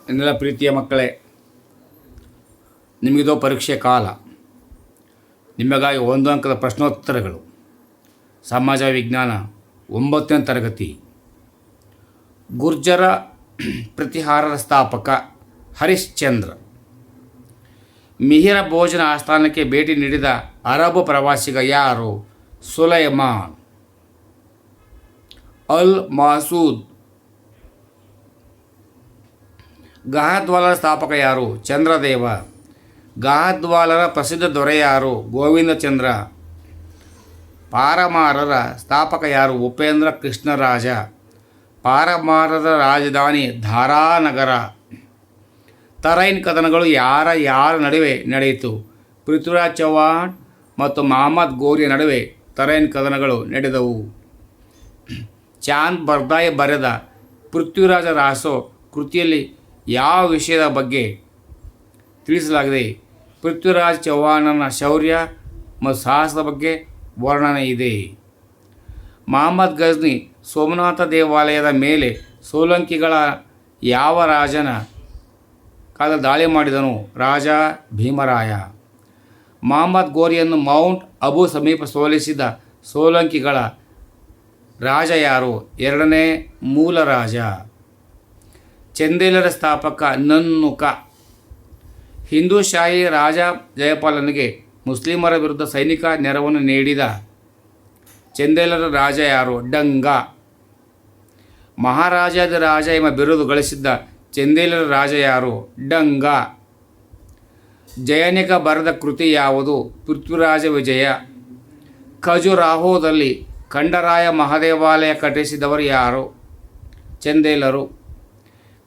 ಎನ್ನೆಲ್ಲ ಪ್ರೀತಿಯ ಮಕ್ಕಳೇ, ನಿಮಗಿದೋ ಪರೀಕ್ಷೆ ಕಾಲ. ನಿಮಗಾಗಿ 1 ಅಂಕದ ಪ್ರಶ್ನೋತ್ತರಗಳು. ಸಮಾಜ ವಿಜ್ಞಾನ 9ನೇ ತರಗತಿ. ಗುರ್ಜರ ಪ್ರತಿಹಾರದ ಸ್ಥಾಪಕ ಹರಿಶ್ಚಂದ್ರ. ಮಿಹಿರ ಭೋಜನ ಆಸ್ಥಾನಕ್ಕೆ ಭೇಟಿ ನೀಡಿದ ಅರಬ್ ಪ್ರವಾಸಿಗ ಯಾರು? ಸುಲೈಮಾನ್. ಅಲ್ ಮಾಸೂದ್. ಗಹದ್ವಾಲರ ಸ್ಥಾಪಕ ಯಾರು? ಚಂದ್ರದೇವ. ಗಹದ್ವಾಲರ ಪ್ರಸಿದ್ಧ ದೊರೆ ಯಾರು? ಗೋವಿಂದಚಂದ್ರ. ಪಾರಮಾರರ ಸ್ಥಾಪಕ ಯಾರು? ಉಪೇಂದ್ರ ಕೃಷ್ಣರಾಜ. ಪಾರಮಾರರ ರಾಜಧಾನಿ ಧಾರಾನಗರ. ತರೈನ್ ಕದನಗಳು ಯಾರ ನಡುವೆ ನಡೆಯಿತು? ಪೃಥ್ವಿರಾಜ್ ಚೌಹಾಣ್ ಮತ್ತು ಮಹಮ್ಮದ್ ಗೋರಿಯ ನಡುವೆ ತರೈನ್ ಕದನಗಳು ನಡೆದವು. ಚಾಂದ್ ಬರ್ದಾಯಿ ಬರೆದ ಪೃಥ್ವಿರಾಜ ರಾಸೋ ಕೃತಿಯಲ್ಲಿ ಯಾವ ವಿಷಯದ ಬಗ್ಗೆ ತಿಳಿಸಲಾಗಿದೆ? ಪೃಥ್ವಿರಾಜ್ ಚೌಹಾಣನ ಶೌರ್ಯ ಮತ್ತು ಸಾಹಸದ ಬಗ್ಗೆ ವರ್ಣನೆ ಇದೆ. ಮಹಮ್ಮದ್ ಗಜ್ನಿ ಸೋಮನಾಥ ದೇವಾಲಯದ ಮೇಲೆ ಸೋಲಂಕಿಗಳ ಯಾವ ರಾಜನ ಕಾಲ ದಾಳಿ ಮಾಡಿದನು? ರಾಜ ಭೀಮರಾಯ. ಮಹಮ್ಮದ್ ಗೋರಿಯನ್ನು ಮೌಂಟ್ ಅಬು ಸಮೀಪ ಸೋಲಿಸಿದ ಸೋಲಂಕಿಗಳ ರಾಜ ಯಾರು? 2ನೇ ಮೂಲ ರಾಜ. ಚಂದೇಲರ ಸ್ಥಾಪಕ ನನ್ನುಕ. ಹಿಂದೂಶಾಹಿ ರಾಜ ಜಯಪಾಲನಿಗೆ ಮುಸ್ಲಿಮರ ವಿರುದ್ಧ ಸೈನಿಕ ನೆರವನ್ನು ನೀಡಿದ ಚಂದೇಲರ ರಾಜ ಯಾರು? ಡಂಗ. ಮಹಾರಾಜಾದಿರಾಜ ಎಂಬ ಬಿರುದು ಗಳಿಸಿದ್ದ ಚಂದೇಲರ ರಾಜ ಯಾರು? ಡಂಗ. ಜಯನಿಕ ಬರೆದ ಕೃತಿ ಯಾವುದು? ಪೃಥ್ವಿರಾಜ ವಿಜಯ. ಖಜುರಾಹೋದಲ್ಲಿ ಖಂಡರಾಯ ಮಹಾದೇವಾಲಯ ಕಟ್ಟಿಸಿದವರು ಯಾರು? ಚಂದೇಲರು.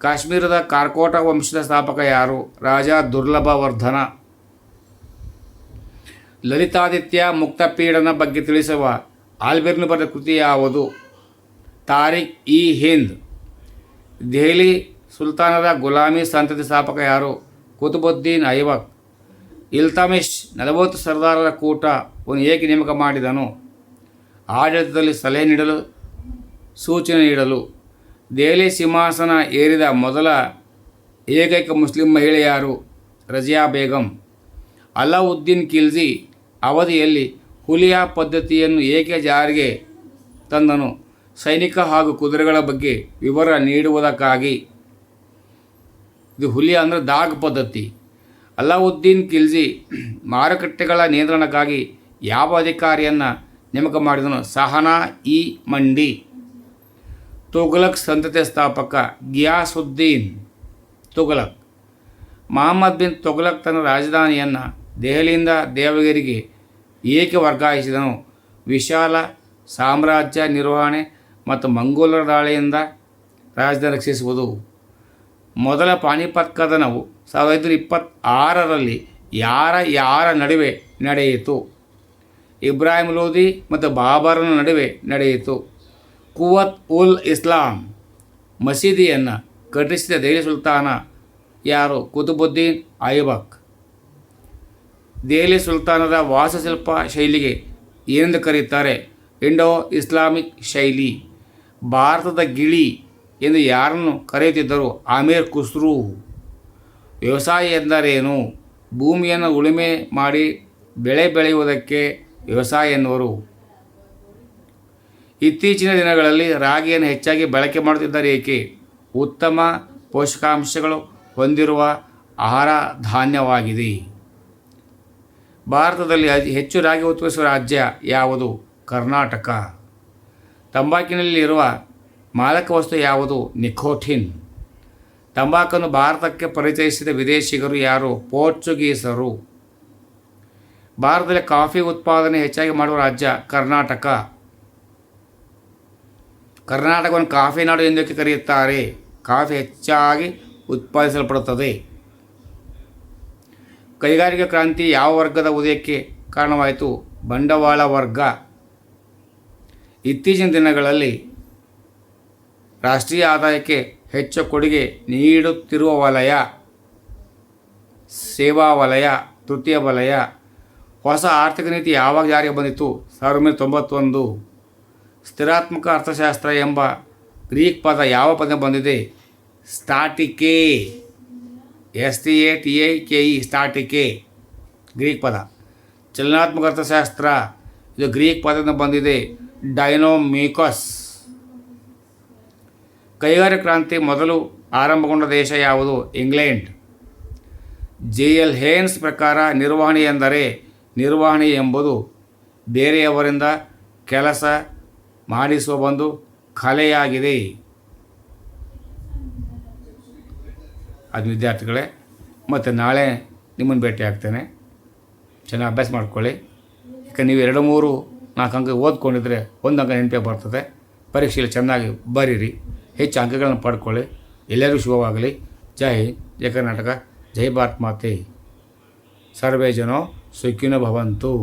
ಕಾಶ್ಮೀರದ ಕಾರ್ಕೋಟ ವಂಶದ ಸ್ಥಾಪಕ ಯಾರು? ರಾಜ ದುರ್ಲಭವರ್ಧನ. ಲಲಿತಾದಿತ್ಯ ಮುಕ್ತಪೀಡನ ಬಗ್ಗೆ ತಿಳಿಸುವ ಆಲ್ಬೆರ್ನು ಬರೆದ ಕೃತಿ ಯಾವುದು? ತಾರಿಕ್ ಇ ಹಿಂದ್. ದೆಹಲಿ ಸುಲ್ತಾನರ ಗುಲಾಮಿ ಸಂತತಿ ಸ್ಥಾಪಕ ಯಾರು? ಕುತುಬುದ್ದೀನ್ ಐಬಕ್. ಇಲ್ತಮಿಶ್ 40 ಸರ್ದಾರರ ಕೂಟವನ್ನು ಏಕೆ ನೇಮಕ ಮಾಡಿದನು? ಆಡಳಿತದಲ್ಲಿ ಸಲಹೆ ನೀಡಲು, ಸೂಚನೆ ನೀಡಲು. ದೆಹಲಿ ಸಿಂಹಾಸನ ಏರಿದ ಮೊದಲ ಏಕೈಕ ಮುಸ್ಲಿಂ ಮಹಿಳೆ ಯಾರು? ರಜಿಯಾ ಬೇಗಂ. ಅಲಾವುದ್ದೀನ್ ಖಿಲ್ಜಿ ಅವಧಿಯಲ್ಲಿ ಹುಲಿಯಾ ಪದ್ಧತಿಯನ್ನು ಏಕೆ ಜಾರಿಗೆ ತಂದನು? ಸೈನಿಕ ಹಾಗೂ ಕುದುರೆಗಳ ಬಗ್ಗೆ ವಿವರ ನೀಡುವುದಕ್ಕಾಗಿ. ಇದು ಹುಲಿಯಾ ಅಂದರೆ ದಾಗ್ ಪದ್ಧತಿ. ಅಲಾವುದ್ದೀನ್ ಖಿಲ್ಜಿ ಮಾರುಕಟ್ಟೆಗಳ ನಿಯಂತ್ರಣಕ್ಕಾಗಿ ಯಾವ ಅಧಿಕಾರಿಯನ್ನು ನೇಮಕ ಮಾಡಿದನು? ಸಹನಾ ಇ ಮಂಡಿ. ತುಘಲಕ್ ಸಂತತಿಯ ಸ್ಥಾಪಕ ಗಿಯಾಸುದ್ದೀನ್ ತುಘಲಕ್. ಮಹಮ್ಮದ್ ಬಿನ್ ತುಘಲಕ್ ತನ್ನ ರಾಜಧಾನಿಯನ್ನು ದೆಹಲಿಯಿಂದ ದೇವಗಿರಿಗೆ ಏಕೆ ವರ್ಗಾಯಿಸಿದನು? ವಿಶಾಲ ಸಾಮ್ರಾಜ್ಯ ನಿರ್ವಹಣೆ ಮತ್ತು ಮಂಗೋಲರ ದಾಳಿಯಿಂದ ರಾಜಧಾನಿ ರಕ್ಷಿಸುವುದು. ಮೊದಲ ಪಾಣಿಪತ್ ಕದನವು 1526ರಲ್ಲಿ ಯಾರ ನಡುವೆ ನಡೆಯಿತು? ಇಬ್ರಾಹಿಂ ಲೋಧಿ ಮತ್ತು ಬಾಬರನ ನಡುವೆ ನಡೆಯಿತು. ಕುವತ್ ಉಲ್ ಇಸ್ಲಾಂ ಮಸೀದಿಯನ್ನು ಕಟ್ಟಿಸಿದ ದೆಹಲಿ ಸುಲ್ತಾನ ಯಾರು? ಕುತುಬುದ್ದೀನ್ ಐಬಕ್. ದೆಹಲಿ ಸುಲ್ತಾನರ ವಾಸ್ತುಶಿಲ್ಪ ಶೈಲಿಗೆ ಏನೆಂದು ಕರೆಯುತ್ತಾರೆ? ಇಂಡೋ ಇಸ್ಲಾಮಿಕ್ ಶೈಲಿ. ಭಾರತದ ಗಿಳಿ ಎಂದು ಯಾರನ್ನು ಕರೆಯುತ್ತಿದ್ದರು? ಅಮೀರ್ ಖುಸ್ರು. ವ್ಯವಸಾಯ ಎಂದರೇನು? ಭೂಮಿಯನ್ನು ಉಳುಮೆ ಮಾಡಿ ಬೆಳೆ ಬೆಳೆಯುವುದಕ್ಕೆ ವ್ಯವಸಾಯ ಎನ್ನುವರು. ಇತ್ತೀಚಿನ ದಿನಗಳಲ್ಲಿ ರಾಗಿಯನ್ನು ಹೆಚ್ಚಾಗಿ ಬಳಕೆ ಮಾಡುತ್ತಿದ್ದಾರೆ ಏಕೆ? ಉತ್ತಮ ಪೋಷಕಾಂಶಗಳು ಹೊಂದಿರುವ ಆಹಾರ ಧಾನ್ಯವಾಗಿದೆ. ಭಾರತದಲ್ಲಿ ಹೆಚ್ಚು ರಾಗಿ ಉತ್ಪಾದಿಸುವ ರಾಜ್ಯ ಯಾವುದು? ಕರ್ನಾಟಕ. ತಂಬಾಕಿನಲ್ಲಿರುವ ಮಾದಕ ವಸ್ತು ಯಾವುದು? ನಿಕೋಟಿನ್. ತಂಬಾಕನ್ನು ಭಾರತಕ್ಕೆ ಪರಿಚಯಿಸಿದ ವಿದೇಶಿಗರು ಯಾರು? ಪೋರ್ಚುಗೀಸರು. ಭಾರತದಲ್ಲಿ ಕಾಫಿ ಉತ್ಪಾದನೆ ಹೆಚ್ಚಾಗಿ ಮಾಡುವ ರಾಜ್ಯ ಕರ್ನಾಟಕ. ಕರ್ನಾಟಕವನ್ನು ಕಾಫಿ ನಾಡು ಎಂದಕ್ಕೆ ಕರೆಯುತ್ತಾರೆ? ಕಾಫಿ ಹೆಚ್ಚಾಗಿ ಉತ್ಪಾದಿಸಲ್ಪಡುತ್ತದೆ. ಕೈಗಾರಿಕಾ ಕ್ರಾಂತಿ ಯಾವ ವರ್ಗದ ಉದಯಕ್ಕೆ ಕಾರಣವಾಯಿತು? ಬಂಡವಾಳ ವರ್ಗ. ಇತ್ತೀಚಿನ ದಿನಗಳಲ್ಲಿ ರಾಷ್ಟ್ರೀಯ ಆದಾಯಕ್ಕೆ ಹೆಚ್ಚು ಕೊಡುಗೆ ನೀಡುತ್ತಿರುವ ವಲಯ ಸೇವಾ ವಲಯ. ತೃತೀಯ ವಲಯ. ಹೊಸ ಆರ್ಥಿಕ ನೀತಿ ಯಾವಾಗ ಜಾರಿಗೆ ಬಂದಿತು? 1991. ಸ್ಥಿರಾತ್ಮಕ ಅರ್ಥಶಾಸ್ತ್ರ ಎಂಬ ಗ್ರೀಕ್ ಪದ ಯಾವ ಪದ ಬಂದಿದೆ? ಸ್ಟಾಟಿಕೆ. STATIKE ಸ್ಟಾಟಿಕೆ ಗ್ರೀಕ್ ಪದ. ಚಲನಾತ್ಮಕ ಅರ್ಥಶಾಸ್ತ್ರ ಇದು ಗ್ರೀಕ್ ಪದದಿಂದ ಬಂದಿದೆ, ಡೈನೋಮಿಕಸ್. ಕೈಗಾರಿಕಾ ಕ್ರಾಂತಿ ಮೊದಲು ಆರಂಭಗೊಂಡ ದೇಶ ಯಾವುದು? ಇಂಗ್ಲೆಂಡ್. JL ಹೇನ್ಸ್ ಪ್ರಕಾರ ನಿರ್ವಹಣೆ ಎಂದರೆ ನಿರ್ವಹಣೆ ಎಂಬುದು ಬೇರೆಯವರಿಂದ ಕೆಲಸ ಮಾಡಿಸುವ ಒಂದು ಕಲೆಯಾಗಿದೆ. ಅದು ವಿದ್ಯಾರ್ಥಿಗಳೇ, ಮತ್ತು ನಾಳೆ ನಿಮ್ಮನ್ನು ಭೇಟಿ ಆಗ್ತೇನೆ. ಚೆನ್ನಾಗಿ ಅಭ್ಯಾಸ ಮಾಡ್ಕೊಳ್ಳಿ. ಯಾಕೆ ನೀವು 2, 3, 4 ಅಂಕ ಓದ್ಕೊಂಡಿದ್ರೆ 1 ಅಂಕ ನೆನಪೇ ಬರ್ತದೆ. ಪರೀಕ್ಷೆಯಲ್ಲಿ ಚೆನ್ನಾಗಿ ಬರೀರಿ, ಹೆಚ್ಚು ಅಂಕಗಳನ್ನು ಪಡ್ಕೊಳ್ಳಿ. ಎಲ್ಲರಿಗೂ ಶುಭವಾಗಲಿ. ಜೈ ಹಿಂದ್, ಜೈ ಕರ್ನಾಟಕ, ಜೈ ಭಾರತ್ ಮಾತೆ. ಸರ್ವೇ ಜನೋ ಸುಖಿನೋ ಭವಂತು.